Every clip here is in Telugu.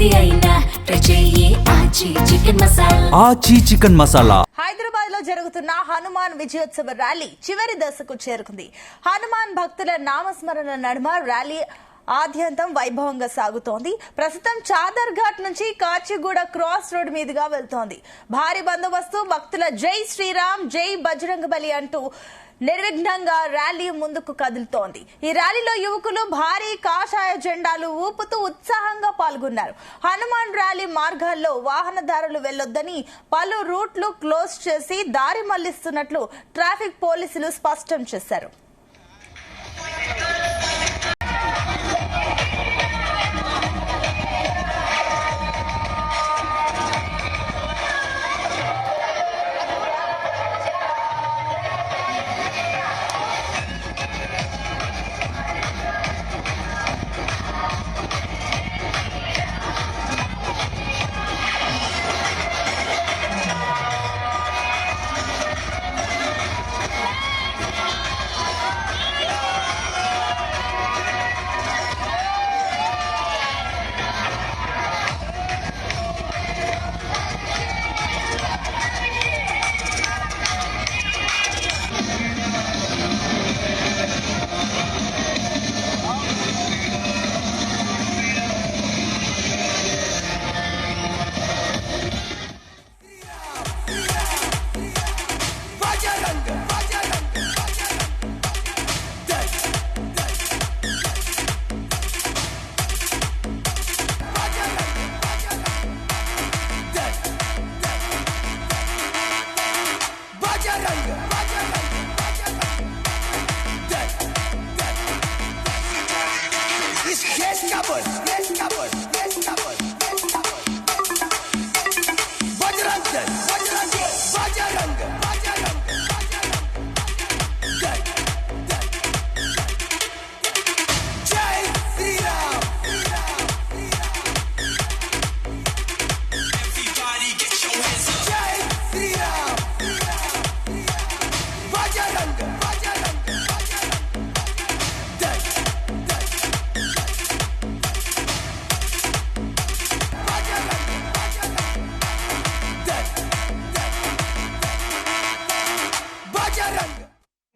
ఏది అయినా ట్రై చెయ్యి ఆచి చికెన్ మసాలా. హైదరాబాద్ లో జరుగుతున్న హనుమాన్ విజయోత్సవ ర్యాలీ చివరి దశకు చేరుకుంది. హనుమాన్ భక్తుల నామస్మరణ నడుమ ర్యాలీ ఆద్యంతం వైభవంగా సాగుతోంది. ప్రస్తుతం చాదర్ ఘాట్ నుంచి కాచిగూడ క్రాస్ రోడ్ మీదుగా వెళ్తోంది. భారీ బందోబస్తు, భక్తుల జై శ్రీరామ్, జై బజరంగబలి అంటూ నిర్విఘ్నంగా ర్యాలీ ముందుకు కదులుతోంది. ఈ ర్యాలీలో యువకులు భారీ కాషాయ జెండాలు ఊపుతూ ఉత్సాహంగా పాల్గొన్నారు. హనుమాన్ ర్యాలీ మార్గాల్లో వాహనదారులు వెళ్లొద్దని పలు రూట్లు క్లోజ్ చేసి దారి మళ్లిస్తున్నట్లు ట్రాఫిక్ పోలీసులు స్పష్టం చేశారు.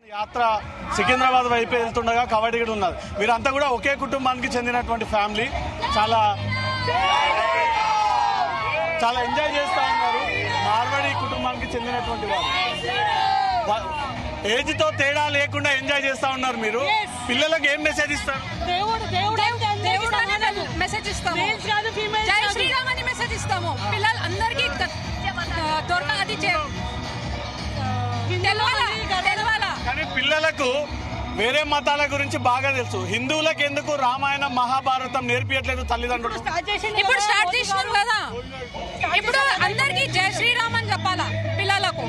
యాత్ర సికింద్రాబాద్ వైపు వెళ్తుండగా కవాడిగడ ఉన్నది. వీరంతా కూడా ఒకే కుటుంబానికి చెందినటువంటి ఫ్యామిలీ. చాలా చాలా ఎంజాయ్ చేస్తూ ఉన్నారు. మార్వాడి కుటుంబానికి చెందినటువంటి వారు ఏజ్ తో తేడా లేకుండా ఎంజాయ్ చేస్తా ఉన్నారు. మీరు పిల్లలకు ఏం మెసేజ్ ఇస్తారు? మెసేజ్ ఇస్తాము, జై శ్రీరామ్ అని మెసేజ్ ఇస్తాము. పిల్లలు అందరికీ అది తెలవాలా. కానీ పిల్లలకు వేరే మతాల గురించి బాగా తెలుసు. హిందువులకు ఎందుకు రామాయణం మహాభారతం నేర్పియట్లేదు తల్లిదండ్రులు? ఇప్పుడు స్టార్ట్ చేసినారు కదా. ఇప్పుడు అందరికి జై శ్రీరామ్ అని చెప్పాలా పిల్లలకు.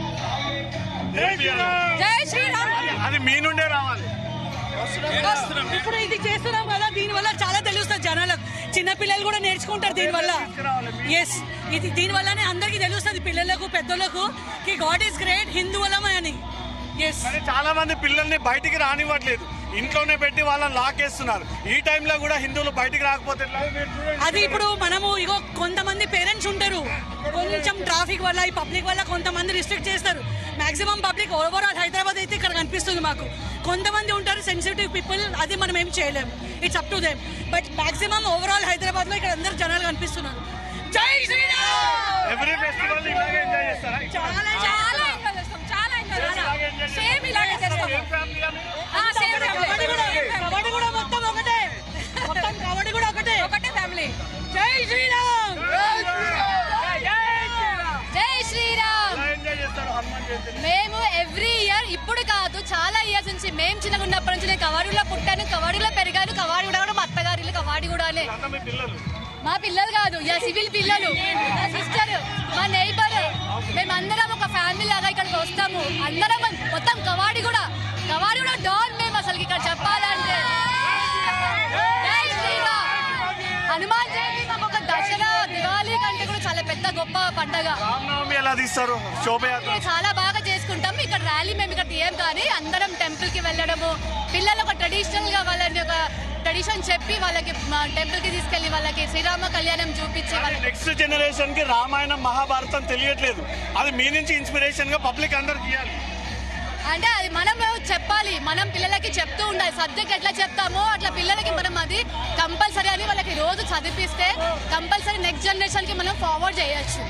జై శ్రీరామ్ అది మీ నుండే రావాలి. ఇప్పుడు ఇది చేస్తున్నాం కదా, దీని వల్ల చాలా తెలుస్తుంది జనాలకు. చిన్న పిల్లలు కూడా నేర్చుకుంటారు దీనివల్ల. ఎస్, ఇది దీని వల్లనే అందరికి తెలుస్తుంది, పిల్లలకు పెద్దలకు, కి గాడ్ ఈస్ గ్రేట్, హిందువులమే అని. చాలా మంది పిల్లల్ని బయటికి రానివ్వట్లేదు, ఇంట్లోనే పెట్టి వాళ్ళని లాకేస్తున్నారు. ఈ టైంలో కూడా హిందువులు బయటికి రాకపోతే అది ఇప్పుడు మనము ఇగో కొంతమంది పేరెంట్స్ ఉంటారు, కొంచెం ట్రాఫిక్ వల్ల ఈ పబ్లిక్ వల్ల కొంతమంది రిస్ట్రిక్ట్ చేస్తారు. మాక్సిమం పబ్లిక్ ఓవరాల్ హైదరాబాద్ అయితే ఇక్కడ కనిపిస్తుంది మాకు. కొంతమంది ఉంటారు సెన్సిటివ్ పీపుల్, అది మనం ఏం చేయలేము, it's up to them. But maximum overall Hyderabad లో ఇక్కడ అందరు జనాలు కనిపిస్తున్నారు. జై శ్రీరామ్. ఎవ్రీ ఫెస్టివల్ ఇలాగే ఎంజాయ్ చేస్తారా? చాలా చాలా సేమ్ ఇలాగే చేస్తాము. కబడ్డీ కూడా మొత్తం ఒకటే, మొత్తం కబడ్డీ కూడా ఒకటే ఫ్యామిలీ. జై శ్రీరామ్. జై శ్రీరామ్. మేము ఎవ్రీ ఇయర్, ఇప్పుడు కాదు చాలా ఇయర్స్ నుంచి, మేము చిన్నగా ఉన్నప్పటి నుంచి, నేను కవాడిలో పుట్టాను, కవాడిలో పెరిగాను. కవాడి కూడా మా అత్తగారి కవాడి కూడానే. మా పిల్లలు కాదు, సివిల్ పిల్లలు, మా సిస్టర్, మా నైబర్, మేమందరం ఒక ఫ్యామిలీ లాగా ఇక్కడికి వస్తాము. అందరం మొత్తం కవాడి కూడా డాన్ మేము అసలు ఇక్కడ చెప్పాలంటే. జై శ్రీరామ్. హనుమాన్ జయంతి మాకు ఒక దసరా, దివాళీ కంటే కూడా చాలా పెద్ద గొప్ప పండగ. చాలా బాగా చేసుకుంటాం. ఇక్కడ ర్యాలీ మేము ఇక్కడ తీయం, కానీ అందరం టెంపుల్ కి వెళ్ళడము, పిల్లలు ఒక ట్రెడిషనల్ గా వాళ్ళని ఒక ట్రెడిషన్ చెప్పి వాళ్ళకి టెంపుల్ కి తీసుకెళ్లి వాళ్ళకి శ్రీరామ కళ్యాణం చూపించి వాళ్ళకి నెక్స్ట్ జనరేషన్ కి రామాయణం మహాభారతం తెలియట్లేదు. అది మీ నుంచి ఇన్స్పిరేషన్ గా పబ్లిక్ అందరికి ఇవ్వాలి. అంటే అది మనం చెప్పాలి, మనం పిల్లలకి చెప్తూ ఉండాలి. సబ్జెక్ట్ ఎట్లా చెప్తామో అట్లా పిల్లలకి మనం అది కంపల్సరీ అని వాళ్ళకి రోజు చదివిస్తే కంపల్సరీ నెక్స్ట్ జనరేషన్ కి మనం ఫార్వర్డ్ చేయొచ్చు.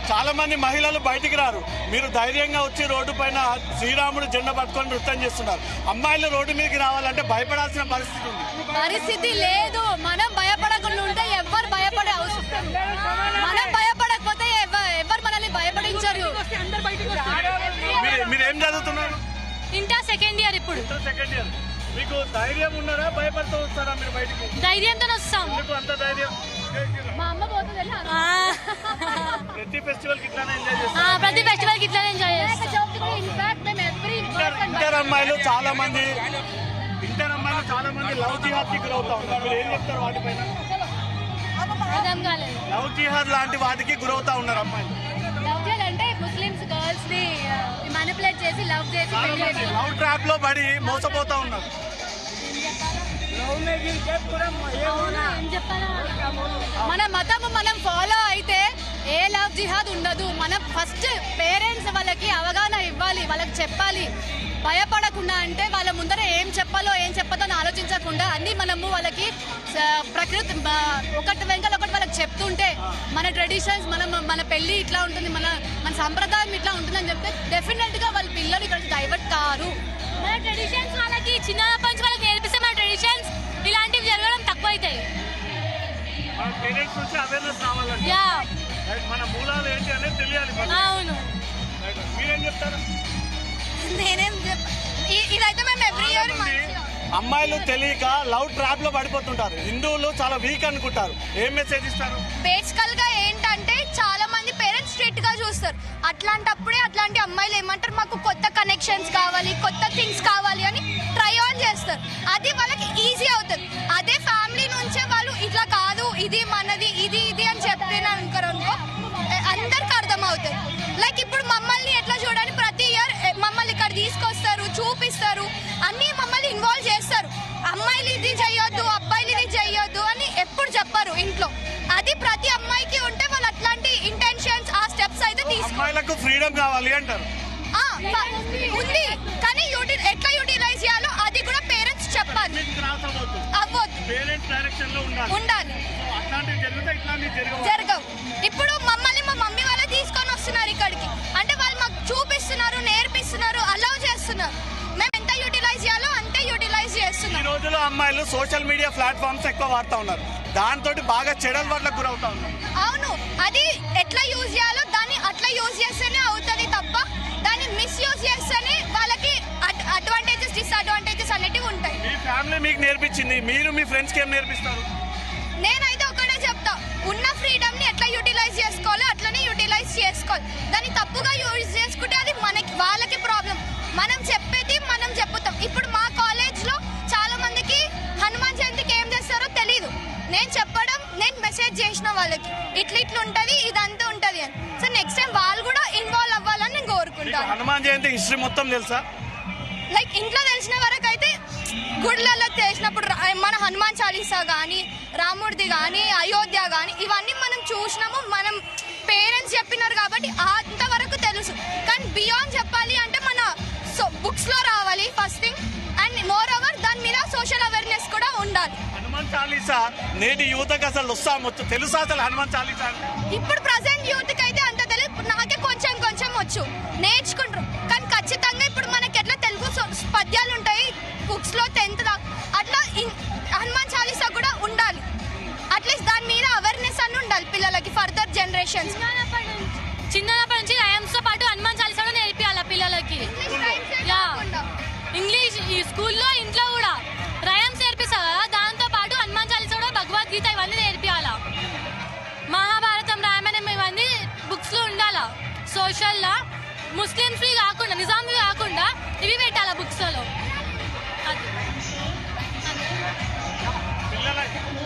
చాలా మంది మహిళలు బయటికి రారు, మీరు ధైర్యంగా వచ్చి రోడ్డు పైన శ్రీరాముడు జెండా పట్టుకొని నృత్యం చేస్తున్నారు. అమ్మాయిలు రోడ్డు మీదకి రావాలంటే భయపడాల్సిన పరిస్థితి ఉంది. పరిస్థితి లేదు, మనం భయపడకుండా ఉంటే ఎవరు భయపడే అవసరం, మనం భయపడకపోతే ఎవరు మనల్ని భయపడించరు. మీరు ఏం చదువుతున్నారు? Inter second year. ఇప్పుడు సెకండ్ ఇయర్. మీకు ధైర్యం ఉన్నారా, భయపడుతూ వస్తారా మీరు బయటికి? ధైర్యంతో వస్తాం. అంత ధైర్యం. మా అమ్మ పోతుంది. ప్రతి ఫెస్టివల్ కి ఇట్లానే ఎంజాయ్ చేస్తారు. ప్రతి ఫెస్టివల్ కి ఇట్లానే ఎంజాయ్ చేస్తాం. ఇంటర్ అమ్మాయిలు చాలా మంది లవ్ జిహాద్ కి గురవుతా ఉన్నారు. మీరు ఏం చెప్తారు వాటిపైన? అర్థం కాలేదు. లవ్ జిహాద్ లాంటి వాటికి గురవుతా ఉన్నారు అమ్మాయిలు. లవ్ జిహాద్ అంటే ముస్లిమ్స్ గర్ల్స్ ని మానిపులేట్ చేసి లవ్ చేసి లవ్ ట్రాప్ లో పడి మోసపోతా ఉన్నారు. మన మతము మనం ఫాలో అయితే ఏ లవ్ జిహాద్ ఉండదు. మనం ఫస్ట్ పేరెంట్స్ వాళ్ళకి అవగాహన ఇవ్వాలి, వాళ్ళకి చెప్పాలి. భయపడకుండా అంటే వాళ్ళ ముందర ఏం చెప్పాలో ఏం చెప్పదో అని ఆలోచించకుండా అన్ని మనము వాళ్ళకి ప్రకృతి ఒకటి వెంకల ఒకటి వాళ్ళకి చెప్తుంటే మన ట్రెడిషన్స్ మన పెళ్లి ఇట్లా ఉంటుంది, మన సంప్రదాయం ఇట్లా ఉంటుంది అని చెప్తే డెఫినెట్ గా వాళ్ళ పిల్లలు ఇక్కడ డైవర్ట్ కారు. మన ట్రెడిషన్స్ వాళ్ళకి చిన్నప్పటి నుంచి వాళ్ళకి నేర్పిస్తే మన ట్రెడిషన్స్ ఇలాంటివి జరగడం తక్కువ అవుతాయి. పేరెంట్స్ నుంచి అవేర్నెస్ రావాలండి. మన మూలాలు ఏంటి అనేది తెలియాలి. అవును. మీరేం చెప్తారు? ఇదైతే మేము ఎవ్రీ ఇయర్ అమ్మాయిలు తెలియక లవ్ ట్రాప్ లో పడిపోతుంటారు. హిందువులు చాలా వీక్ అనుకుంటారు. ఏం మెసేజ్ ఇస్తారు? బేసికల్ గా ఏంటంటే చాలా మంది పేరెంట్స్ స్ట్రిక్ట్ గా చూస్తారు. అట్లాంటప్పుడే అట్లాంటి అమ్మాయిలు ఏమంటారు, మాకు కొత్త కనెక్షన్స్ కావాలి, కొత్త థింగ్స్ కావాలి అని ట్రై ఆన్ చేస్తారు. అది వాళ్ళకి ఈజీ అవుతుంది. అదే ఫ్యామిలీ నుంచే వాళ్ళు ఇట్లా కాదు, ఇది మనది, ఇది ఇది అని చెప్తేననుకో అందరికి అర్థం అవుతుంది. లైక్ ఇప్పుడు మమ్మల్ని ఎట్లా చూడండి, ప్రతి ఇయర్ మమ్మల్ని ఇక్కడ తీసుకొస్తారు, చూపిస్తారు, అన్ని మమ్మల్ని ఇన్వాల్వ్ చేస్తారు. అమ్మాయిలు ఇది చెయ్యొద్దు, అబ్బాయిలు ఇది చెయ్యొద్దు అని ఎప్పుడు చెప్పారు ఇంట్లో. అది ప్రతి అమ్మాయికి ఉంటే వాళ్ళు అట్లాంటి ఇంటెన్షన్స్ ఆ స్టెప్స్ అయితే అమ్మాయిలకు ఫ్రీడమ్ కావాలి అంటారు. ఉంది, కానీ ఎట్లా యూటిలైజ్ చేయాలో అది కూడా పేరెంట్స్ చెప్పాలి. అవ్వద్దు, ఉండాలి. జరగవు. ఇప్పుడు మమ్మల్ని మా మమ్మీ వాళ్ళే తీసుకొని వస్తున్నారు ఇక్కడికి అంటే వాళ్ళు మాకు చూపిస్తున్నారు, నేర్పిస్తున్నారు, అలౌ చేస్తున్నారు. మేము ఎంత యూటిలైజ్ చేయాలో అంతే యూటిలైజ్ చేస్తున్నాం. ఈ రోజుల్లో అమ్మాయిలు సోషల్ మీడియా ప్లాట్ఫామ్స్ ఎక్కువ వాడుతూ ఉన్నారు. దాంతో బాగా చెడల వడ్లకు గురవుతా ఉన్నారు. అవును, అది ఎట్లా యూజ్ చేయాలో దాన్ని అట్లా యూజ్ చేస్తేనే అవుతుంది తప్ప దాన్ని మిస్యూజ్ చేస్తేనే వాళ్ళకి అడ్వాంటేజెస్ డిసడ్వాంటేజెస్ అనేటివి ఉంటాయి. మీ ఫ్యామిలీ మీకు నేర్పించింది, మీరు మీ ఫ్రెండ్స్కి ఏం నేర్పిస్తారు? నేనైతే ఒకటే చెప్తా, ఉన్న ఫ్రీడమ్ ని ఎట్లా యూటిలైజ్ చేసుకోవాలో అట్లనే యూటిలైజ్ చేసుకోవాలి. దాన్ని తప్పుగా యూజ్ చేసుకుంటే అది వాళ్ళకి ప్రాబ్లం. మనం చెప్పేది మనం చెప్పుతాం. ఇప్పుడు మా కాలేజ్ లో చాలా మందికి హనుమాన్ జయంతికి ఏం చేస్తారో తెలీదు. నేను చెప్పడం, నేను మెసేజ్ చేసిన వాళ్ళకి ఇట్లా ఉంటది, ఇదంతా ఉంటది అని. సో నెక్స్ట్ టైం వాళ్ళు కూడా ఇన్వాల్వ్ అవ్వాలని నేను కోరుకుంటాను. హనుమాన్ జయంతి హిస్టరీ మొత్తం తెలుసా? లైక్ ఇంట్లో తెలిసిన వరకు అయితే గుడిలలో చేసినప్పుడు మన హనుమాన్ చాలీసా కానీ, రాముడిది కానీ, అయోధ్య కానీ ఇవన్నీ మనం చూసినాము. మనం పేరెంట్స్ చెప్పినారు కాబట్టి అంతవరకు తెలుసు. కానీ బియాండ్ చెప్పాలి అంటే మన బుక్స్ లో రావాలి first thing. And more over దాని మీద సోషల్ అవేర్నెస్ కూడా ఉండాలి. హనుమాన్ చాలీసా నేటి యువతకు అసలు తెలుసా అసలు హనుమాన్ చాలీసా? ఇప్పుడు ప్రజెంట్ యూత్ కి అయితే అంత తెలియదు. నాకే కొంచెం వచ్చు, నేర్చుకుంటారు. కానీ ఖచ్చితంగా ఇప్పుడు మనకి ఎట్లా తెలుగు పద్యాలు ఉంటాయి బుక్స్ లో 10th దాకా, అట్లా హనుమాన్ చాలీసా కూడా ఉండాలి. అట్లీస్ట్ దాని మీద అవేర్నెస్ అని ఉండాలి పిల్లలకి, ఫర్దర్ జనరేషన్స్. చిన్నప్పటి నుంచి రయామ్స్ తో పాటు హనుమాన్ చాలీసా కూడా నేర్పియాలి పిల్లలకి. ఇంగ్లీష్ ఈ స్కూల్లో, ఇంట్లో కూడా రయామ్స్ నేర్పిస్తారు కదా, దాంతో పాటు హనుమాన్ చాలీసా కూడా, భగవద్గీత ఇవన్నీ నేర్పియాలా. మహాభారతం, రామాయణం ఇవన్నీ బుక్స్ లో ఉండాలా. సోషల్ లా ముస్లిమ్స్ కాకుండా, నిజాం కాకుండా ఇవి పెట్టాలా బుక్స్ లో.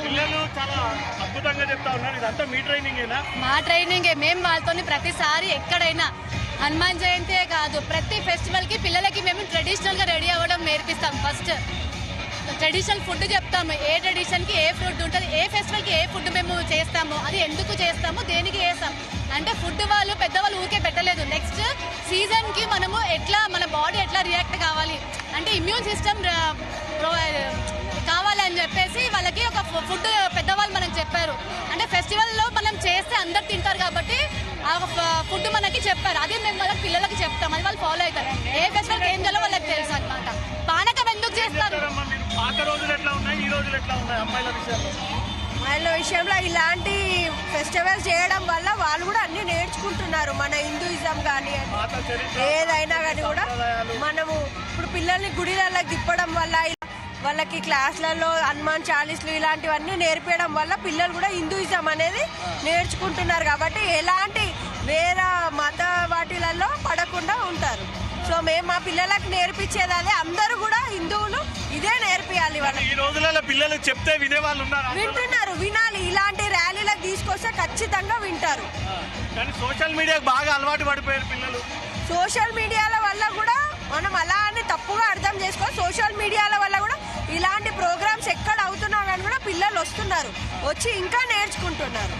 పిల్లలు చాలా అద్భుతంగా చెప్తా ఉన్నారు. ఇదంతా మీ ట్రైనింగేనా? మా ట్రైనింగే. మేము వాళ్ళతో ప్రతిసారి ఎక్కడైనా హనుమాన్ జయంతే కాదు ప్రతి ఫెస్టివల్ కి పిల్లలకి మేము ట్రెడిషనల్ గా రెడీ అవ్వడం నేర్పిస్తాం. ఫస్ట్ ట్రెడిషనల్ ఫుడ్ చెప్తాము. ఏ ట్రెడిషన్కి ఏ ఫుడ్ ఉంటుంది, ఏ ఫెస్టివల్కి ఏ ఫుడ్ మేము చేస్తాము, అది ఎందుకు చేస్తాము, దేనికి చేస్తాం అంటే ఫుడ్ వాళ్ళు పెద్దవాళ్ళు ఊరికే పెట్టలేదు. నెక్స్ట్ సీజన్కి మనము ఎట్లా మన బాడీ ఎట్లా రియాక్ట్ కావాలి అంటే ఇమ్యూన్ సిస్టమ్ కావాలని చెప్పేసి వాళ్ళకి ఒక ఫుడ్ పెద్దవాళ్ళు మనకు చెప్పారు. అంటే ఫెస్టివల్లో మనం చేస్తే అందరు తింటారు కాబట్టి ఆ ఫుడ్ మనకి చెప్పారు. అది మేము వాళ్ళ పిల్లలకి చెప్తాం, అది వాళ్ళు ఫాలో అవుతారు. ఏ ఫెస్టివల్కి ఏం చేయాలో వాళ్ళకి తెలుసు అనమాట. పానకం ఎందుకు చేస్తారు? పాత రోజులు ఎట్లా ఉన్నాయి, ఈ రోజులు ఎట్లా ఉన్నాయి అమ్మాయిల విషయంలో? వాళ్ళ విషయంలో ఇలాంటి ఫెస్టివల్స్ చేయడం వల్ల వాళ్ళు కూడా అన్ని నేర్చుకుంటున్నారు. మన హిందూయిజం కానీ ఏదైనా కానీ కూడా మనము ఇప్పుడు పిల్లల్ని గుడిలలో తిప్పడం వల్ల వాళ్ళకి క్లాసులలో హనుమాన్ చాలీస్లు ఇలాంటివన్నీ నేర్పించడం వల్ల పిల్లలు కూడా హిందూయిజం అనేది నేర్చుకుంటున్నారు. కాబట్టి ఎలాంటి వేరే మత వాటిలలో పడకుండా ఉంటారు. సో మేము మా పిల్లలకు నేర్పించేది అదే. అందరూ కూడా హిందువులు ఇదే నేర్పియాలి. వాళ్ళకి ఈ రోజులలో పిల్లలు చెప్తే వినే వాళ్ళు ఉన్నారు, వింటున్నారు, వినాలి. ఇలాంటి ర్యాలీలకు తీసుకొస్తే ఖచ్చితంగా వింటారు. కానీ సోషల్ మీడియాకు బాగా అలవాటు పడిపోయారు పిల్లలు. సోషల్ మీడియాల వల్ల కూడా మనం అలా అని తప్పుగా అర్థం చేసుకోవాలి. సోషల్ మీడియాల వల్ల కూడా ఇలాంటి ప్రోగ్రామ్స్ ఎక్కడ అవుతున్నా కానీ కూడా పిల్లలు వస్తున్నారు, వచ్చి ఇంకా నేర్చుకుంటున్నారు.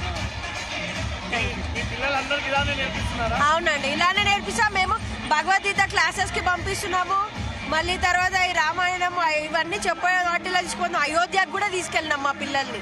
అవునండి, ఇలానే నేర్పిస్తాం. మేము భగవద్గీత క్లాసెస్ కి పంపిస్తున్నాము. మళ్ళీ తర్వాత ఈ రామాయణం ఇవన్నీ చెప్పే వాటిలో తీసుకున్నాం. అయోధ్యకు కూడా తీసుకెళ్ళినాం మా పిల్లల్ని.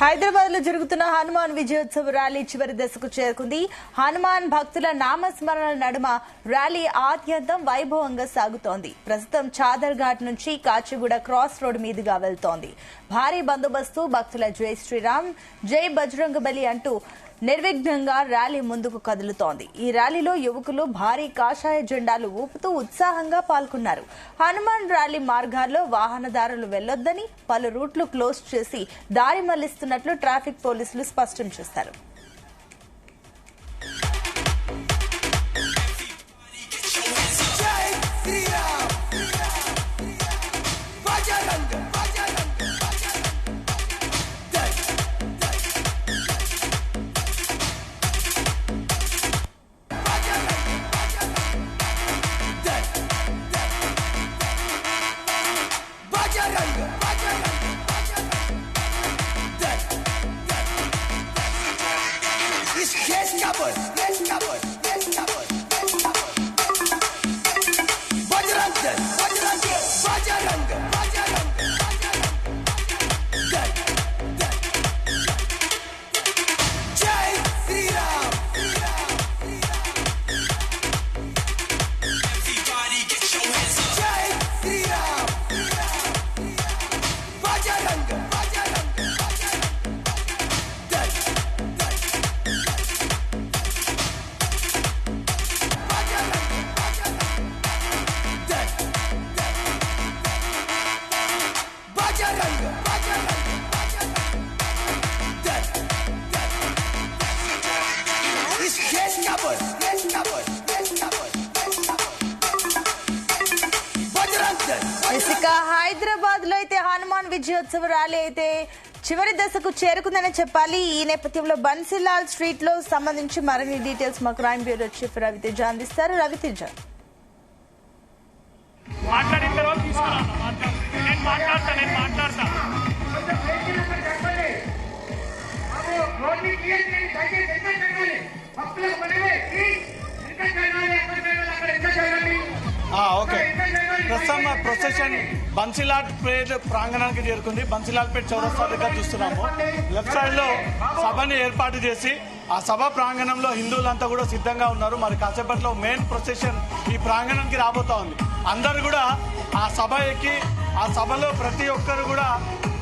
హైదరాబాద్ లో జరుగుతున్న హనుమాన్ విజయోత్సవ ర్యాలీ చివరి దశకు చేరుకుంది. హనుమాన్ భక్తుల నామస్మరణ నడుమ ర్యాలీ ఆద్యంతం వైభవంగా సాగుతోంది. ప్రస్తుతం చాదర్ ఘాట్ నుంచి కాచిగూడ క్రాస్ రోడ్ మీదుగా వెళ్తోంది. భారీ బందోబస్తు, భక్తుల జై శ్రీరామ్, జై బజరంగబలి అంటూ నిర్విఘ్నంగా ర్యాలీ ముందుకు కదులుతోంది. ఈ ర్యాలీలో యువకులు భారీ కాషాయ జెండాలు ఊపుతూ ఉత్సాహంగా పాల్గొన్నారు. హనుమాన్ ర్యాలీ మార్గాల్లో వాహనదారులు వెళ్లొద్దని పలు రూట్లు క్లోజ్ చేసి దారి మళ్లిస్తున్నట్లు ట్రాఫిక్ పోలీసులు స్పష్టం చేశారు. ఇక హైదరాబాద్ లో అయితే హనుమాన్ విజయోత్సవ ర్యాలీ అయితే చివరి దశకు చేరుకుందని చెప్పాలి. ఈ నేపథ్యంలో బన్సీలాల్ స్ట్రీట్ లో సంబంధించి మరిన్ని డీటెయిల్స్ మా క్రైమ్ బ్యూరో చీఫ్ రవితేజ అందిస్తారు. రవితేజ, ఓకే, ప్రస్తుతం ప్రొసెషన్ బన్సీలాల్ పేట్ ప్రాంగణానికి చేరుకుంది. బన్సీలాల్ పేట్ చౌరస్తా దగ్గర చూస్తున్నాము. లెఫ్ట్ సైడ్ లో సభని ఏర్పాటు చేసి ఆ సభ ప్రాంగణంలో హిందువులంతా కూడా సిద్ధంగా ఉన్నారు. మరి కాసేపట్లో మెయిన్ ప్రొసెషన్ ఈ ప్రాంగణానికి రాబోతా ఉంది. అందరూ కూడా ఆ సభ ఎక్కి ఆ సభలో ప్రతి ఒక్కరు కూడా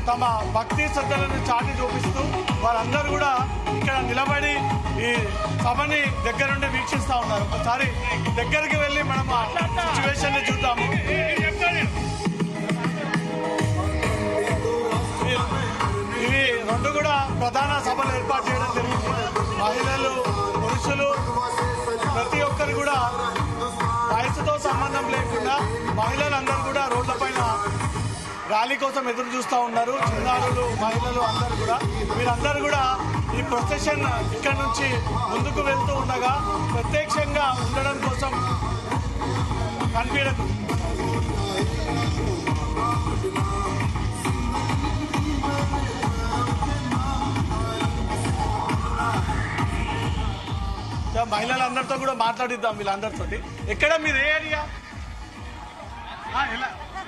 తమ భక్తి శ్రద్ధలను చాటి చూపిస్తూ వారందరూ కూడా ఇక్కడ నిలబడి ఈ సభని దగ్గరుండి వీక్షిస్తూ ఉన్నారు. ఒకసారి దగ్గరికి వెళ్ళి మనం ఆ సిచ్యువేషన్ ని చూద్దాము. ఇవి రెండు కూడా ప్రధాన సభలు ఏర్పాటు చేయడం జరిగింది. మహిళలు, పురుషులు ప్రతి ఒక్కరు కూడా వయసుతో సంబంధం లేకుండా మహిళలందరూ కూడా రోడ్లపైన ర్యాలీ కోసం ఎదురు చూస్తూ ఉన్నారు. చిన్నారులు, మహిళలు అందరూ కూడా వీరందరూ కూడా ఈ ప్రొసెషన్ ఇక్కడ నుంచి ముందుకు వెళ్తూ ఉండగా ప్రత్యక్షంగా ఉండడం కోసం కనిపించడం. మహిళలందరితో కూడా మాట్లాడిద్దాం. వీళ్ళందరితో ఎక్కడ మీరు ఏ ఏరియా,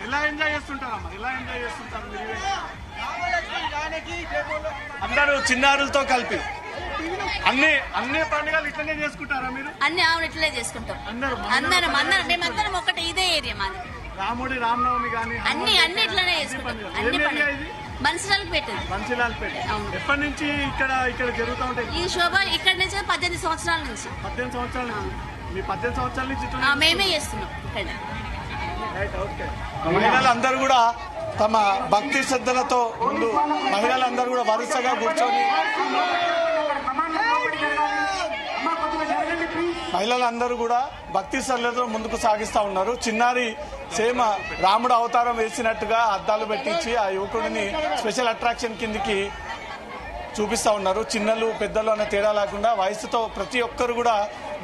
ఎలా ఎంజాయ్ చేస్తుంటారమ్మా, ఎలా ఎంజాయ్ చేస్తుంటారు మీరు? అందరూ చిన్నారులతో కలిపి అన్ని పండుగలు ఇట్లనే చేసుకుంటారా మీరు? అన్ని అవును ఇట్లే చేసుకుంటాం. మేమందరం ఒకటి ఇదే ఏరియా మాది. రాముడి రామనవమి కానీ అన్ని ఇట్లనే చేసుకుంటాం. అన్ని బన్సిలాల్పేట. ఎప్పటి నుంచి ఇక్కడ జరుగుతూ ఉంటాయి ఈ శోభ? ఇక్కడ నుంచి 18 సంవత్సరాల నుంచి. 18 సంవత్సరాల నుంచి. మీ 18 సంవత్సరాల నుంచి మేమే చేస్తున్నాం ఇక్కడ. మహిళలందరూ కూడా తమ భక్తి శ్రద్ధలతో ముందు మహిళలందరూ కూడా వరుసగా కూర్చొని మహిళలందరూ కూడా భక్తి శ్రద్ధలతో ముందుకు సాగిస్తూ ఉన్నారు. చిన్నారి సేమ రాముడు అవతారం వేసినట్టుగా అద్దాలు పెట్టించి ఆ యువకుడిని స్పెషల్ అట్రాక్షన్ కిందికి చూపిస్తూ ఉన్నారు. చిన్నలు పెద్దలు అనే తేడా లేకుండా వయసుతో ప్రతి ఒక్కరు కూడా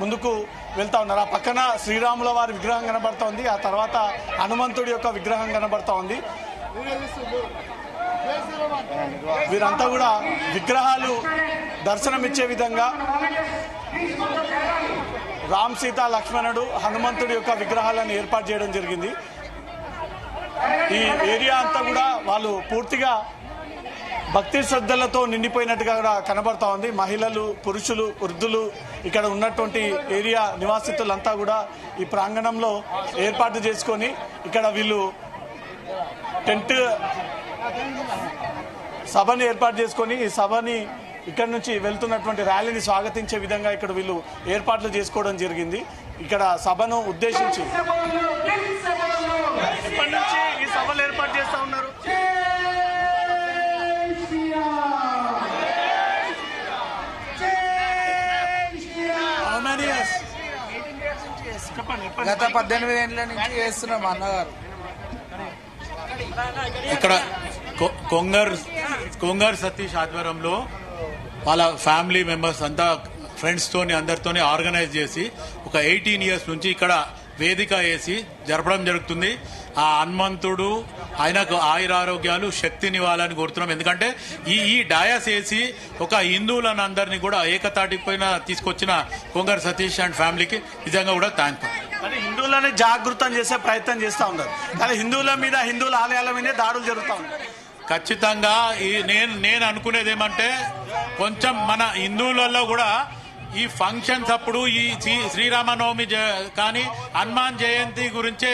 ముందుకు వెళ్తా ఉన్నారు. ఆ పక్కన శ్రీరాముల వారి విగ్రహం కనబడుతోంది. ఆ తర్వాత హనుమంతుడి యొక్క విగ్రహం కనబడుతూ ఉంది. వీరంతా కూడా విగ్రహాలు దర్శనమిచ్చే విధంగా రామ్, సీత, లక్ష్మణుడు, హనుమంతుడి యొక్క విగ్రహాలను ఏర్పాటు చేయడం జరిగింది. ఈ ఏరియా అంతా కూడా వాళ్ళు పూర్తిగా భక్తి శ్రద్ధలతో నిండిపోయినట్టుగా కూడా కనబడతా ఉంది. మహిళలు, పురుషులు, వృద్ధులు, ఇక్కడ ఉన్నటువంటి ఏరియా నివాసితులంతా కూడా ఈ ప్రాంగణంలో ఏర్పాటు చేసుకొని ఇక్కడ వీళ్ళు టెంట్ సభని ఏర్పాటు చేసుకొని ఈ సభని ఇక్కడ నుంచి వెళ్తున్నటువంటి ర్యాలీని స్వాగతించే విధంగా ఇక్కడ వీళ్ళు ఏర్పాట్లు చేసుకోవడం జరిగింది. ఇక్కడ సభను ఉద్దేశించి ఎప్పటి నుంచి ఈ సభలు ఏర్పాటు చేస్తా ఉన్నారు? గత 18 ఏళ్ల నుంచి చేస్తున్నాం అన్నగారు. ఇక్కడ కొంగర్ సతీష్ ఆధ్వర్యంలో వాళ్ళ ఫ్యామిలీ మెంబర్స్ అంతా ఫ్రెండ్స్ తోని అందరితోని ఆర్గనైజ్ చేసి ఒక 18 ఇయర్స్ నుంచి ఇక్కడ వేదిక వేసి జరపడం జరుగుతుంది. ఆ హనుమంతుడు ఆయనకు ఆయురారోగ్యాలు శక్తినివ్వాలని కోరుతున్నాం. ఎందుకంటే ఈ డయాస్ వేసి ఒక హిందువులను అందరినీ కూడా ఏకతాటిపైన తీసుకొచ్చిన కొంగర్ సతీష్ అండ్ ఫ్యామిలీకి నిజంగా కూడా థ్యాంక్ఫుల్. కానీ హిందువులని జాగృతం చేసే ప్రయత్నం చేస్తూ ఉన్నారు. కానీ హిందువుల మీద, హిందువుల ఆలయాల మీద దాడులు జరుగుతూ ఉన్నాయి. ఖచ్చితంగా నేను అనుకునేది ఏమంటే కొంచెం మన హిందువులలో కూడా ఈ ఫంక్షన్స్ అప్పుడు ఈ శ్రీరామనవమి కానీ హనుమాన్ జయంతి గురించే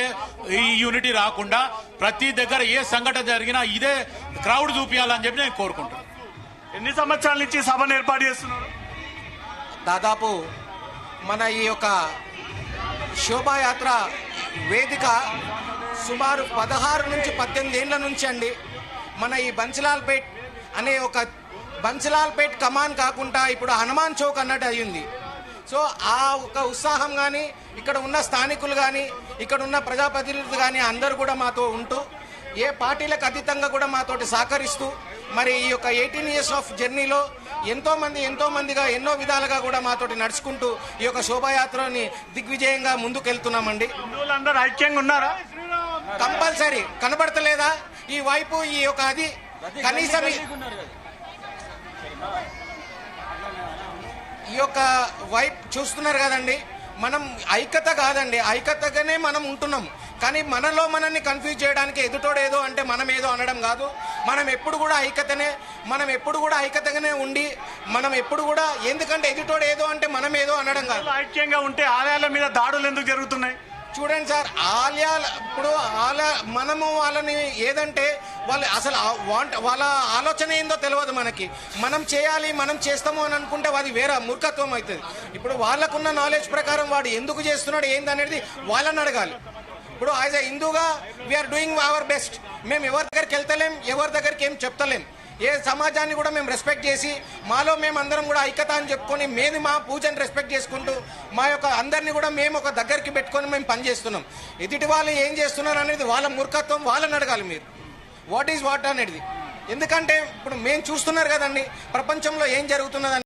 ఈ యూనిటీ రాకుండా ప్రతి దగ్గర ఏ సంఘటన జరిగినా ఇదే క్రౌడ్ చూపించాలని చెప్పి నేను కోరుకుంటాను. ఎన్ని సంవత్సరాల నుంచి సభను ఏర్పాటు చేస్తున్నారు? దాదాపు మన ఈ యొక్క శోభాయాత్ర వేదిక సుమారు 16 నుంచి 18 ఏళ్ల నుంచి అండి. మన ఈ బన్సిలాల్పేట్ అనే ఒక బన్సిలాల్పేట్ కమాన్ కాకుండా ఇప్పుడు హనుమాన్ చౌక్ అన్నట్టు అయ్యింది. సో ఆ ఒక ఉత్సాహం కానీ ఇక్కడ ఉన్న స్థానికులు కానీ ఇక్కడ ఉన్న ప్రజాప్రతినిధులు కానీ అందరూ కూడా మాతో ఉంటూ ఏ పార్టీలకు అతీతంగా కూడా మాతోటి సహకరిస్తూ మరి ఈ యొక్క 18 ఇయర్స్ ఆఫ్ జర్నీలో ఎంతో మందిగా ఎన్నో విధాలుగా కూడా మాతోటి నడుచుకుంటూ ఈ యొక్క శోభాయాత్రని దిగ్విజయంగా ముందుకెళ్తున్నామండి. హిందువులందరూ ఐక్యంగా ఉన్నారా? కంపల్సరీ. కనబడతలేదా ఈ వైపు ఈ యొక్క అది కనీసం ఈ యొక్క వైపు చూస్తున్నారు కదండి. మనం ఐక్యత కాదండి, ఐక్యతగానే మనం ఉంటున్నాం. కానీ మనలో మనల్ని కన్ఫ్యూజ్ చేయడానికి ఎదుటోడు ఏదో అంటే మనం ఏదో అనడం కాదు. మనం ఎప్పుడు కూడా ఐక్యతగానే ఉండి మనం ఎప్పుడు కూడా, ఎందుకంటే ఎదుటోడు ఏదో అంటే మనం ఏదో అనడం కాదు. ఐక్యంగా ఉంటే ఆలయాల మీద దాడులు ఎందుకు జరుగుతున్నాయి? చూడండి సార్, మనము వాళ్ళని ఏదంటే వాళ్ళు అసలు వాళ్ళ ఆలోచన ఏందో తెలియదు మనకి. మనం చేయాలి, మనం చేస్తాము అని అనుకుంటే అది వేరే మూర్ఖత్వం అవుతుంది. ఇప్పుడు వాళ్ళకున్న నాలెడ్జ్ ప్రకారం వాడు ఎందుకు చేస్తున్నాడు ఏందనేది వాళ్ళని అడగాలి. ఇప్పుడు యాజ్ ఎ హిందూగా వీఆర్ డూయింగ్ అవర్ బెస్ట్. మేము ఎవరి దగ్గరికి వెళ్తలేం, ఎవరి దగ్గరికి ఏం చెప్తలేం. ఏ సమాజాన్ని కూడా మేము రెస్పెక్ట్ చేసి మాలో మేము అందరం కూడా ఐక్యత అని చెప్పుకొని మేము మా పూజను రెస్పెక్ట్ చేసుకుంటూ మా యొక్క అందరినీ కూడా మేము ఒక దగ్గరికి పెట్టుకొని మేము పనిచేస్తున్నాం. ఎదుటి వాళ్ళు ఏం చేస్తున్నారు అనేది వాళ్ళ మూర్ఖత్వం, వాళ్ళని అడగాలి మీరు వాట్ ఈజ్ వాట్ అనేది. ఎందుకంటే ఇప్పుడు మేము చూస్తున్నారు కదండి ప్రపంచంలో ఏం జరుగుతున్నదని.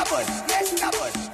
cupboard, yes cupboard.